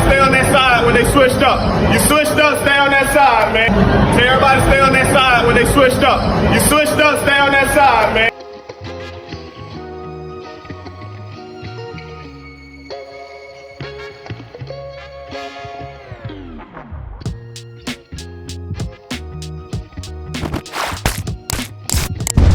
stay on that side when they switched up. You switched up, stay on that side, man. Tell everybody stay on that side when they switched up. You switched up, stay on that side, man.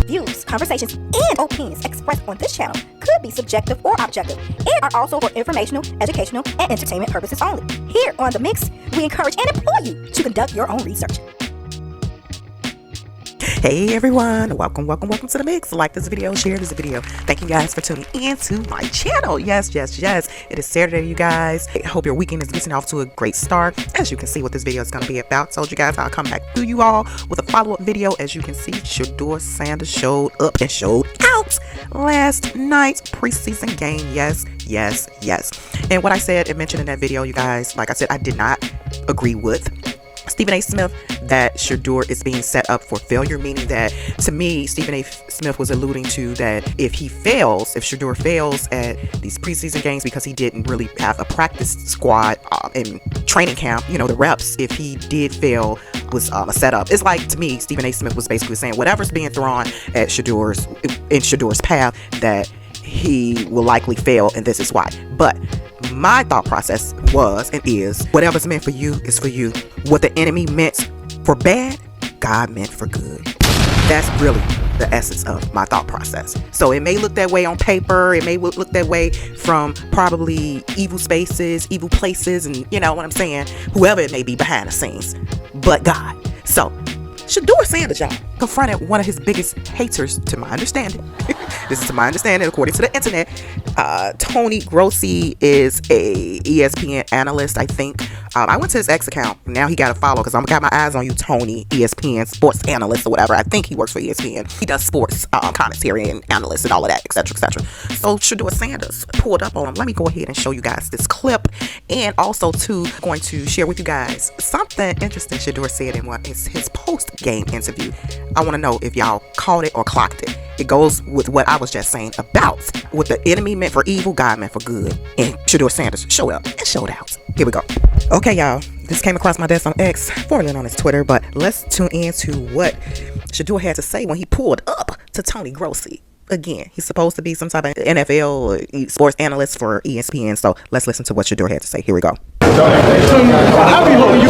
Views, conversations, and opinions expressed on this channel could be subjective or objective and are also for informational, educational, and entertainment purposes only. Here on The Mix, we encourage and implore you to conduct your own research. Hey everyone, welcome to The Mix. Like this video, share this video. Thank you guys for tuning into my channel. Yes, it is Saturday, you guys. I hope your weekend is getting off to a great start. As you can see what this video is going to be about, told you guys I'll come back to you all with a follow-up video. As you can see, Deionsanders showed up and showed out last night's preseason game. Yes. And what I said and mentioned in that video, you guys, like I said, I did not agree with Stephen A. Smith that Shedeur is being set up for failure, meaning that, to me, Stephen A. Smith was alluding to that if Shedeur fails at these preseason games because he didn't really have a practice squad in training camp, the reps, if he did fail, was a setup. It's like, to me, Stephen A. Smith was basically saying whatever's being thrown at Shedeur's path, that he will likely fail, and this is why. But my thought process was and is, whatever's meant for you is for you. What the enemy meant for bad, God meant for good. That's really the essence of my thought process. So it may look that way on paper, it may look that way from probably evil spaces, evil places, and you know what I'm saying, whoever it may be behind the scenes, but God. So Deionsanders, y'all, confronted one of his biggest haters, to my understanding. This is to my understanding, according to the internet. Tony Grossi is a ESPN analyst, I think. I went to his X account. Now he got to follow because I've got my eyes on you, Tony, ESPN sports analyst or whatever. I think he works for ESPN. He does sports commentary and analysts and all of that, etc., etc. So Deionsanders pulled up on him. Let me go ahead and show you guys this clip, and also too going to share with you guys something interesting Shedeur said in his post-game interview. I want to know if y'all caught it or clocked it. It goes with what I was just saying about what the enemy meant for evil, God meant for good. And Deionsanders showed up and showed out. Here we go. Okay, y'all. This came across my desk on X, formerly known as Twitter, but let's tune into what Shedeur had to say when he pulled up to Tony Grossi. Again, he's supposed to be some type of NFL or sports analyst for ESPN, so let's listen to what Shedeur had to say. Here we go. I be hoping you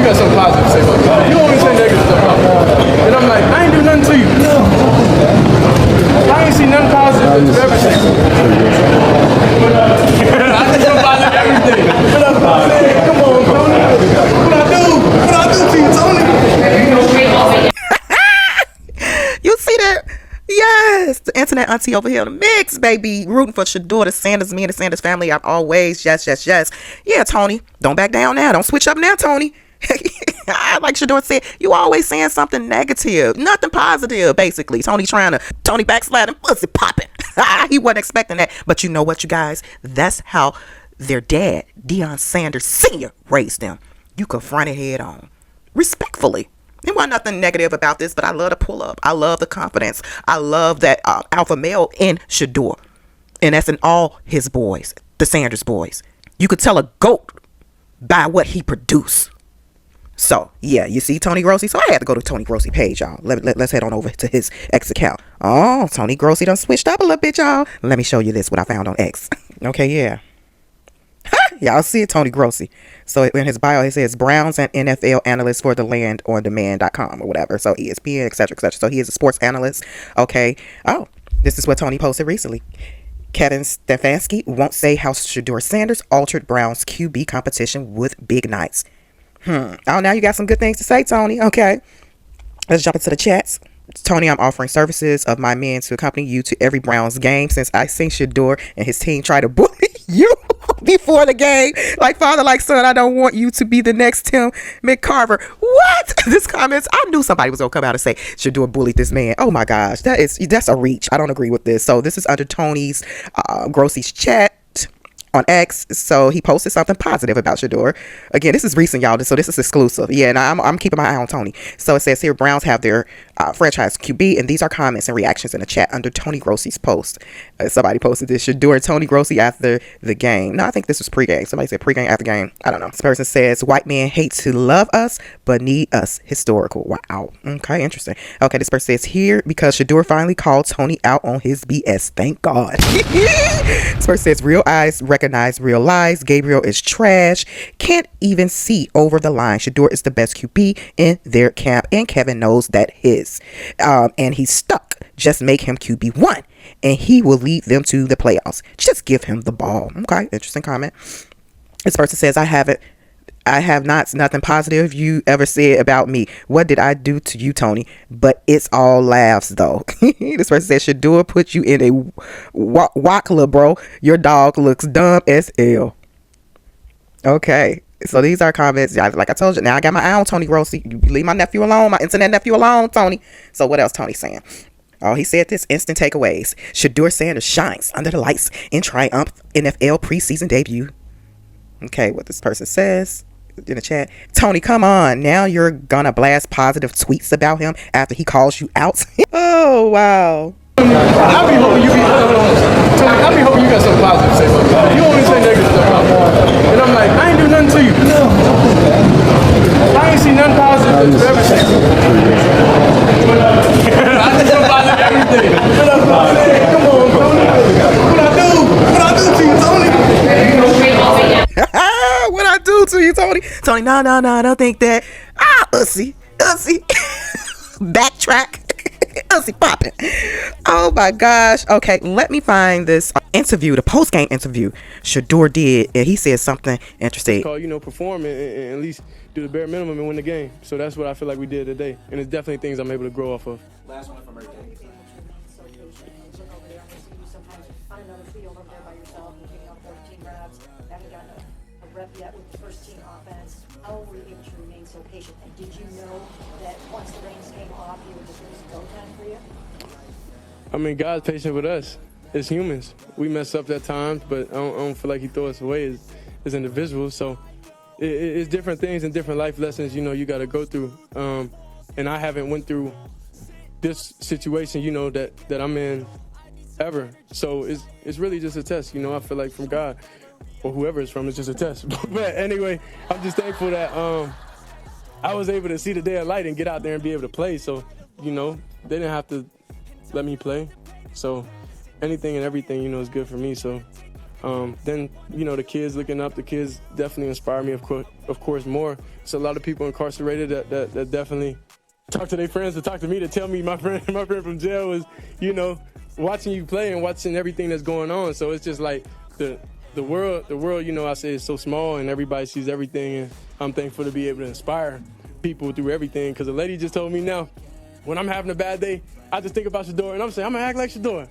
got something positive to say about me. You always say negative stuff about me. And I'm like, I ain't do nothing to you. I ain't seen nothing positive that you ever said. I see something positive every day. Come on, Tony. What I do to you, Tony? You see that? Yes, the internet auntie over here in the mix, baby, rooting for Shedeur, the Sanders, me and the Sanders family. I'm always yes. Yeah, Tony, don't back down now. Don't switch up now, Tony. Like Shedeur said, you always saying something negative, nothing positive, basically. Tony backsliding, pussy popping. He wasn't expecting that. But you know what, you guys? That's how their dad, Deionsanders Sr., raised them. You confront it head on, respectfully. There wasn't nothing negative about this, but I love the pull up. I love the confidence. I love that alpha male in Shedeur. And that's in all his boys, the Sanders boys. You could tell a goat by what he produced. So, yeah, you see Tony Grossi? So I had to go to Tony Grossi page, y'all. Let's head on over to his X account. Oh, Tony Grossi done switched up a little bit, y'all. Let me show you this, what I found on X. Okay, yeah. Y'all see it, Tony Grossi. So in his bio, he says Browns and NFL analyst for the landondemand.com or whatever. So ESPN, etc., etc. So he is a sports analyst. Okay. Oh, this is what Tony posted recently. Kevin Stefanski won't say how Deionsanders altered Browns QB competition with big nights. Oh, now you got some good things to say, Tony. Okay. Let's jump into the chats. Tony, I'm offering services of my men to accompany you to every Browns game since I seen Shedeur and his team try to bully you before the game. Like father, like son, I don't want you to be the next Tim McCarver. What? This comments, I knew somebody was going to come out and say Shedeur bullied this man. Oh my gosh, that's a reach. I don't agree with this. So this is under Tony's Grossi's chat on X. So he posted something positive about Shedeur. Again, this is recent, y'all, so this is exclusive. Yeah, and I'm keeping my eye on Tony. So it says here, Browns have their franchise QB. And these are comments and reactions in the chat under Tony Grossi's post. Somebody posted this. Shedeur and Tony Grossi after the game. No, I think this was pregame. Somebody said pregame after game. I don't know. This person says, white men hate to love us, but need us historical. Wow. Okay, interesting. Okay, this person says, here because Shedeur finally called Tony out on his BS. Thank God. This person says, real eyes recognize real lies. Gabriel is trash. Can't even see over the line. Shedeur is the best QB in their camp, and Kevin knows that his. And he's stuck. Just make him QB1, and he will lead them to the playoffs. Just give him the ball. Okay, interesting comment. This person says, I have nothing positive you ever said about me. What did I do to you, Tony? But it's all laughs, though. This person says, Shedeur put you in a wackler, bro. Your dog looks dumb as hell. Okay. So these are comments. Like I told you, now I got my eye on Tony Grossi. You leave my nephew alone, my internet nephew alone, Tony. So what else Tony's saying? Oh, he said this. Instant takeaways. Deionsanders shines under the lights in triumph NFL preseason debut. Okay, what this person says in the chat. Tony, come on. Now you're gonna blast positive tweets about him after he calls you out. Oh, wow. I be hoping you got something positive to say about me. You only say negative stuff about me. And I'm like, I ain't do nothing to you. I ain't seen nothing positive that you ever said. I did something positive everything. Come on, Tony. What I do to you, Tony? What I do to you, Tony? Tony, no, I don't think that. Ussy. Backtrack. Ussy popping. Oh my gosh. Okay, let me find this interview, the post-game interview Shedeur did, and he said something interesting. Perform and at least do the bare minimum and win the game. So that's what I feel like we did today, and it's definitely things I'm able to grow off of. Last one from Earth Day. Yet with the first team offense, how were you able to remain so patient? And did you know that once the reins came off, you would just lose go time for you? I mean, God's patient with us as humans. We mess up at times, but I don't feel like He throw us away as individuals. So it's different things and different life lessons, you got to go through. And I haven't went through this situation, that I'm in ever. So it's really just a test, I feel like from God. Or whoever it's from, it's just a test. But anyway, I'm just thankful that I was able to see the day of light and get out there and be able to play. So, they didn't have to let me play. So anything and everything, is good for me. So then, the kids looking up, the kids definitely inspire me, of course, more. So a lot of people incarcerated that definitely talk to their friends, to talk to me, to tell me my friend from jail was, watching you play and watching everything that's going on. So it's just like the world, I say is so small and everybody sees everything, and I'm thankful to be able to inspire people through everything. Because the lady just told me now, when I'm having a bad day, I just think about Shedeur and I'm saying, I'm gonna act like Shedeur.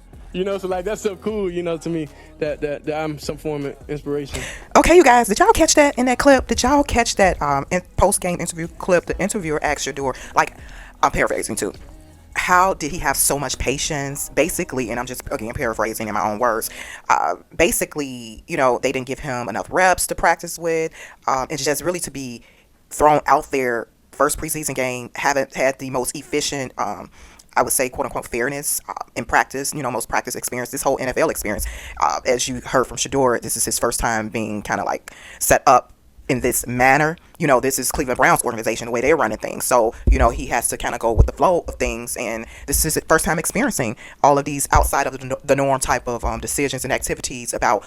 So like that's so cool, to me that I'm some form of inspiration. Okay, you guys, did y'all catch that in that clip? Did y'all catch that post-game interview clip? The interviewer asked Shedeur, like, I'm paraphrasing too. How did he have so much patience? Basically, and I'm just, again, paraphrasing in my own words. Basically, they didn't give him enough reps to practice with. And just really to be thrown out there, first preseason game, haven't had the most efficient, I would say, quote unquote, fairness in practice, most practice experience, this whole NFL experience. As you heard from Shedeur, this is his first time being kind of like set up in this manner. This is Clevelandbrowns organization, the way they're running things. So, he has to kind of go with the flow of things. And this is his first time experiencing all of these outside of the norm type of decisions and activities about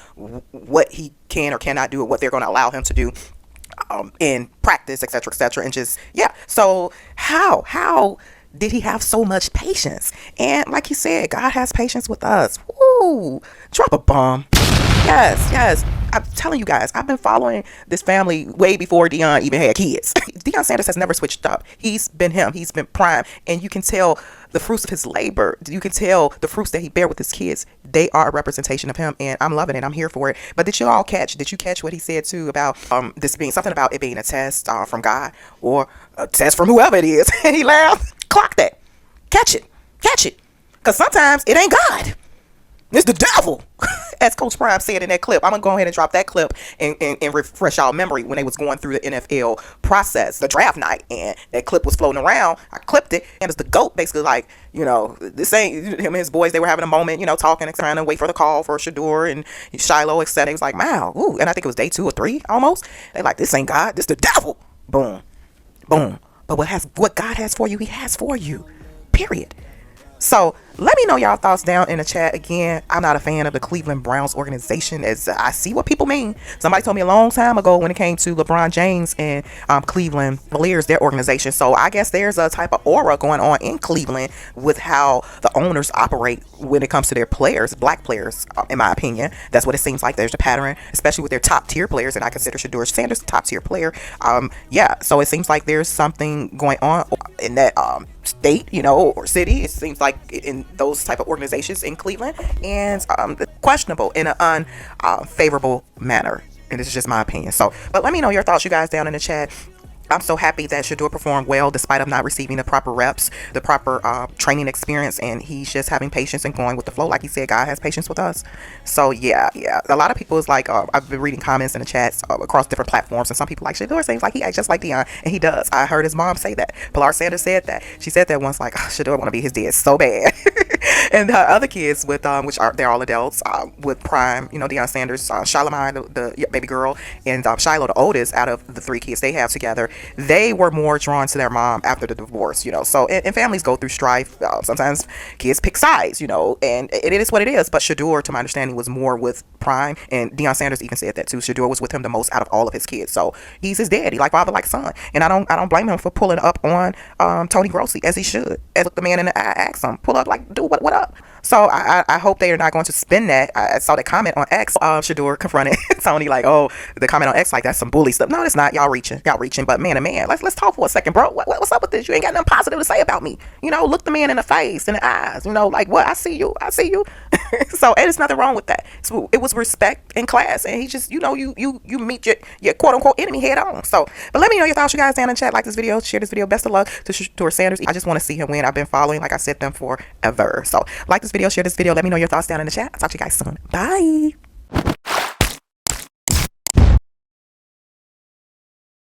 what he can or cannot do, or what they're going to allow him to do in practice, et cetera, and just, yeah. So how did he have so much patience? And like he said, God has patience with us. Woo! Drop a bomb. Yes. I'm telling you guys, I've been following this family way before Deion even had kids. Deionsanders has never switched up. He's been him. He's been prime. And you can tell the fruits of his labor. You can tell the fruits that he bear with his kids. They are a representation of him. And I'm loving it. I'm here for it. But did you catch what he said too about this being something about it being a test from God or a test from whoever it is? And he laughed. Clock that. Catch it. Because sometimes it ain't God. It's the devil. as Coach Prime said in that clip. I'm gonna go ahead and drop that clip and refresh y'all memory when they was going through the NFL process, the draft night, and that clip was floating around. I clipped it, and it's the GOAT basically like, you know, this ain't him and his boys. They were having a moment, you know, talking and trying to wait for the call for Shedeur and Shiloh, etc. He was like, wow, ooh, and I think it was day 2 or 3 almost. They like, this ain't God, this the devil. Boom, boom. But what God has for you, He has for you. Period. So let me know y'all thoughts down in the chat. Again, I'm not a fan of the Cleveland Browns organization, as I see what people mean. Somebody told me a long time ago when it came to LeBron James and Cleveland Cavaliers, their organization. So I guess there's a type of aura going on in Cleveland with how the owners operate when it comes to their players, black players, in my opinion. That's what it seems like. There's a pattern, especially with their top tier players, and I consider Shedeur a top tier player. Yeah, so it seems like there's something going on in that state, you know, or city. It seems like in those type of organizations in Cleveland, and questionable in an unfavorable manner. And this is just my opinion. So, but let me know your thoughts, you guys, down in the chat. I'm so happy that Shedeur performed well despite of not receiving the proper reps, the proper training experience, and he's just having patience and going with the flow. Like he said, God has patience with us. So yeah. A lot of people is like, I've been reading comments in the chats across different platforms, and some people like Shedeur seems like he acts just like Deion, and he does. I heard his mom say that. Pilar Sanders said that. She said that once, like, oh, Shedeur want to be his dad so bad. And her other kids with they're all adults, with Prime, you know, Deionsanders, Charlamagne, the baby girl, and Shiloh, the oldest out of the 3 kids they have together. They were more drawn to their mom after the divorce, you know. So, and families go through strife. Sometimes kids pick sides, you know, and it is what it is. But Shedeur, to my understanding, was more with Prime, and Deionsanders even said that too. Shedeur was with him the most out of all of his kids. So he's his daddy, like father, like son. And I don't blame him for pulling up on Tony Grossi, as he should. And look the man in the eye, ask him, pull up, like, dude, what up? So I hope they are not going to spin that. I saw the comment on X. Shedeur confronted Tony like, oh, the comment on X like that's some bully stuff. No, it's not. Y'all reaching. But man to man, let's talk for a second, bro. What's up with this? You ain't got nothing positive to say about me. You know, look the man in the face, in the eyes. You know, like, what? I see you. So, and there's nothing wrong with that. So it was respect and class, and he just, you know, you meet your quote unquote enemy head on. So, but let me know your thoughts, you guys, down in the chat. Like this video, share this video. Best of luck to Deionsanders. I just want to see him win. I've been following, like I said, them forever. So, like this video, share this video. Let me know your thoughts down in the chat. I'll talk to you guys soon. Bye.